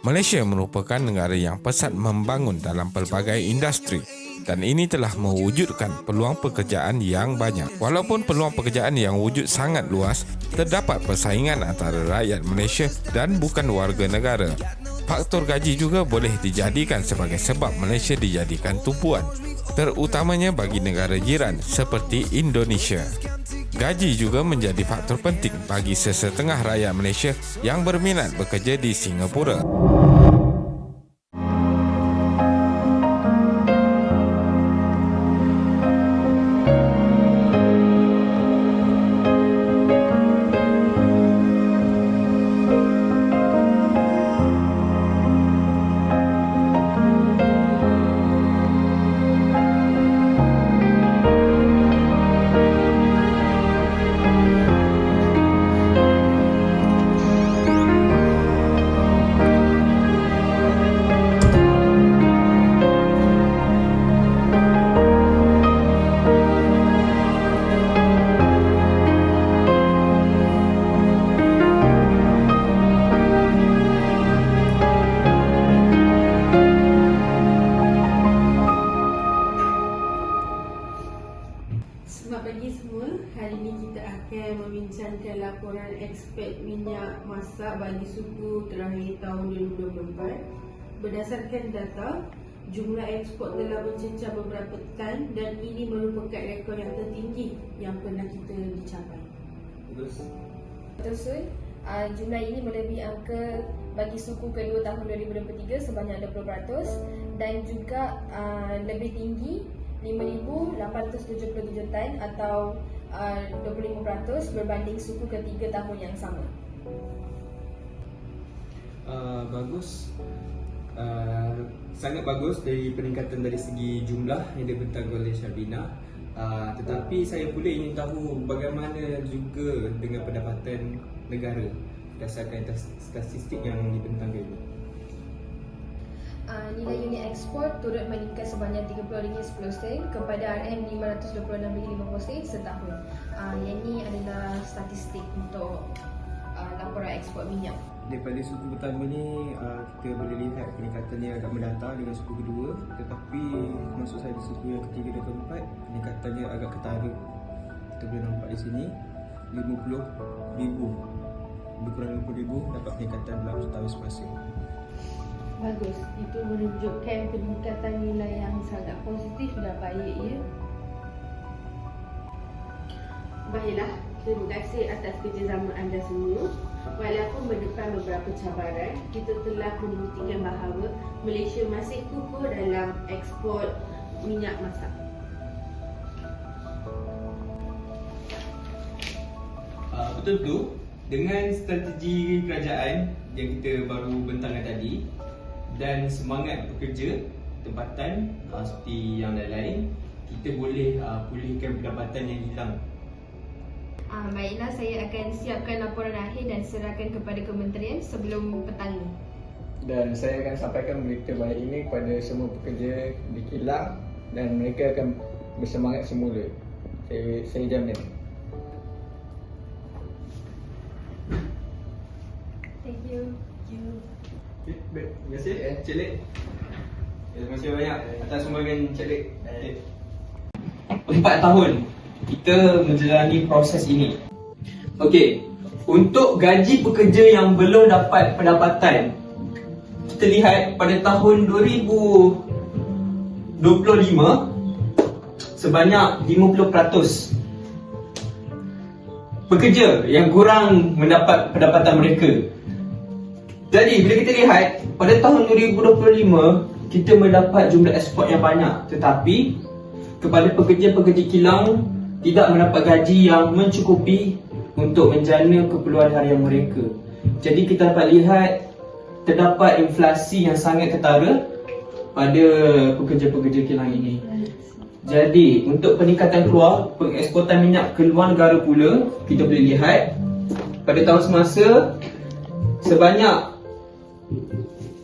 Malaysia merupakan negara yang pesat membangun dalam pelbagai industri dan ini telah mewujudkan peluang pekerjaan yang banyak. Walaupun peluang pekerjaan yang wujud sangat luas, terdapat persaingan antara rakyat Malaysia dan bukan warga negara. Faktor gaji juga boleh dijadikan sebagai sebab Malaysia dijadikan tumpuan, terutamanya bagi negara jiran seperti Indonesia. Gaji juga menjadi faktor penting bagi sesetengah rakyat Malaysia yang berminat bekerja di Singapura. Selamat pagi semua. Hari ini kita akan membincangkan laporan eksport minyak masak bagi suku terakhir tahun 2024. Berdasarkan data, jumlah ekspor telah mencecah beberapa tan dan ini merupakan rekod yang tertinggi yang pernah kita dicapai. Betul, jumlah ini melebihi angka bagi suku kedua tahun 2023 sebanyak 20% dan juga lebih tinggi 5,877 tan atau 25% berbanding suku ketiga tahun yang sama. Bagus, sangat bagus dari peningkatan dari segi jumlah yang dibentang oleh Syarbina. Tetapi saya pula ingin tahu bagaimana juga dengan pendapatan negara berdasarkan statistik yang dibentang ini. Nilai unit ekspor turut meningkat sebanyak RM30.10 kepada RM526.50 setahun. Yang ini adalah statistik untuk laporan ekspor minyak. Daripada suku pertama ni, kita boleh lihat peningkatannya agak mendatar dengan suku kedua. Tetapi maksud saya di suku yang ketiga dan keempat, peningkatannya agak ketara. Kita boleh nampak di sini 50,000, lebih kurang 50,000 dapat peningkatan dalam setahun semasa. Bagus, itu menunjukkan peningkatan nilai yang sangat positif dan baik ya. Baiklah, terima kasih atas kerjasama anda semua. Walaupun berdepan beberapa cabaran, kita telah membuktikan bahawa Malaysia masih kukuh dalam ekspor minyak masak. Betul tu, dengan strategi kerajaan yang kita baru bentangkan tadi dan semangat bekerja tempatan seperti yang lain-lain, kita boleh pulihkan pendapatan yang hilang. Baiklah, saya akan siapkan laporan akhir dan serahkan kepada kementerian sebelum petang ini. Dan saya akan sampaikan berita baik ini kepada semua pekerja di kilang dan mereka akan bersemangat semula. Saya jamin. Thank you. Okay, baik. Terima kasih Cik Lek. Terima kasih banyak atas sumbangan Cik Lek. 4 tahun kita menjalani proses ini. Okey, untuk gaji pekerja yang belum dapat pendapatan, kita lihat pada tahun 2025 sebanyak 50% pekerja yang kurang mendapat pendapatan mereka. Jadi bila kita lihat pada tahun 2025 kita mendapat jumlah ekspor yang banyak, tetapi kepada pekerja-pekerja kilang tidak mendapat gaji yang mencukupi untuk menjana keperluan harian mereka. Jadi kita dapat lihat terdapat inflasi yang sangat ketara pada pekerja-pekerja kilang ini. Jadi untuk peningkatan keluar pengeksportan minyak ke luar negara pula, kita boleh lihat pada tahun semasa sebanyak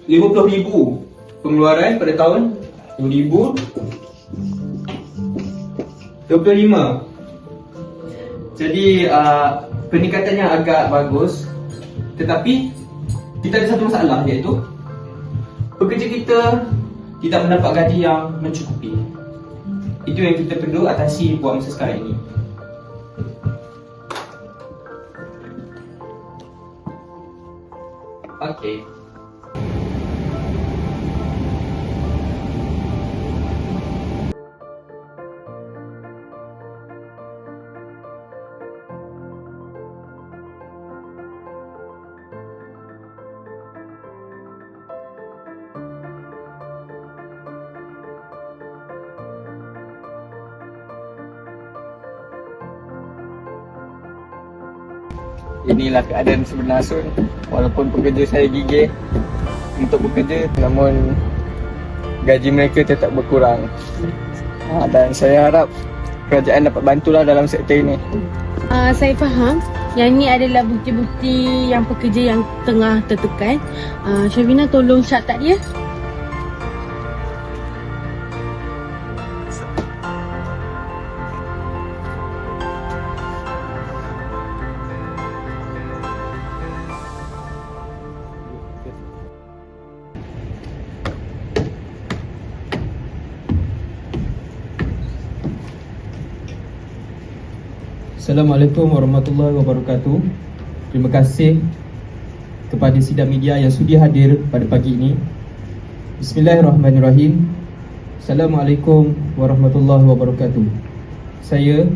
50,000 pengeluaran pada tahun 2025. Jadi peningkatannya agak bagus, tetapi kita ada satu masalah, iaitu pekerja kita tidak mendapat gaji yang mencukupi. Itu yang kita perlu atasi buat masa sekarang ini. Okey. Inilah keadaan sebenar Sun. Walaupun pekerja saya gigih untuk bekerja, namun gaji mereka tetap berkurang. Dan saya harap kerajaan dapat bantulah dalam sektor ini. Saya faham yang ini adalah bukti-bukti yang pekerja yang tengah tertekan. Syafina tolong catat dia. Assalamualaikum warahmatullahi wabarakatuh. Terima kasih kepada sidang media yang sudi hadir pada pagi ini. Bismillahirrahmanirrahim. Assalamualaikum warahmatullahi wabarakatuh. Saya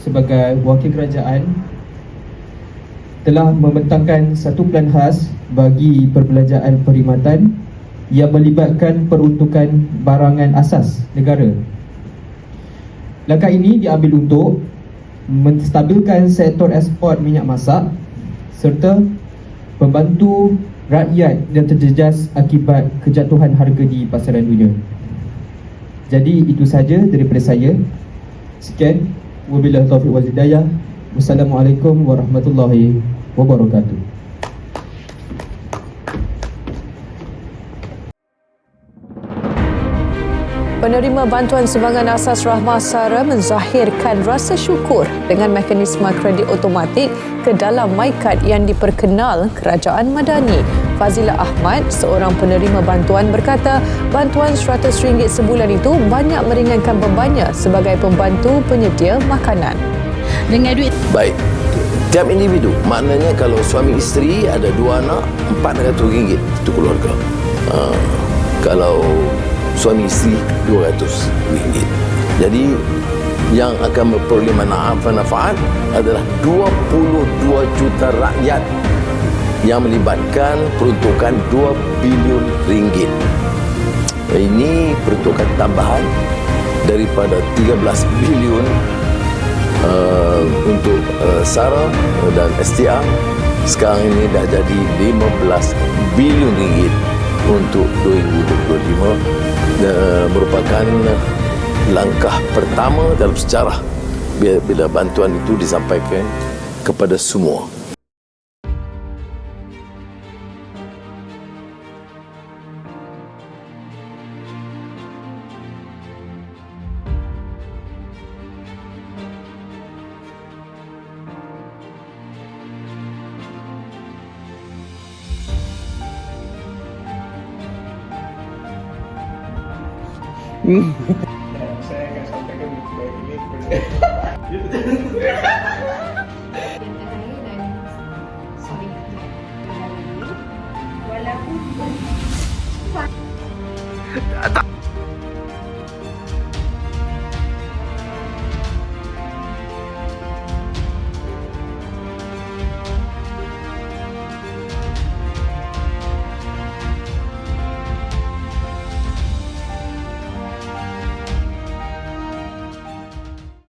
sebagai wakil kerajaan telah membentangkan satu plan khas bagi perbelanjaan perkhidmatan yang melibatkan peruntukan barangan asas negara. Langkah ini diambil untuk menstabilkan sektor ekspor minyak masak serta membantu rakyat yang terjejas akibat kejatuhan harga di pasaran dunia. Jadi itu saja daripada saya. Sekian, wabillahi taufiq wal hidayah. Wassalamualaikum warahmatullahi wabarakatuh. Penerima bantuan sumbangan asas Rahmah Sara menzahirkan rasa syukur dengan mekanisme kredit automatik ke dalam MyKad yang diperkenal Kerajaan Madani. Fazila Ahmad, seorang penerima bantuan, berkata bantuan RM100 sebulan itu banyak meringankan bebannya sebagai pembantu penyedia makanan. Dengan duit Baik, tiap individu, maknanya kalau suami isteri ada 2 anak, RM400 itu keluarga. Kalau suami isteri RM200. Jadi yang akan memperoleh manfaat adalah 22 juta rakyat yang melibatkan peruntukan RM2 bilion. Ini peruntukan tambahan daripada 13 bilion untuk SARA dan STA. Sekarang ini dah jadi 15 bilion ringgit untuk 2025. Merupakan langkah pertama dalam sejarah bila bantuan itu disampaikan kepada semua. Dan saya akan sampaikan berita baik ini kepada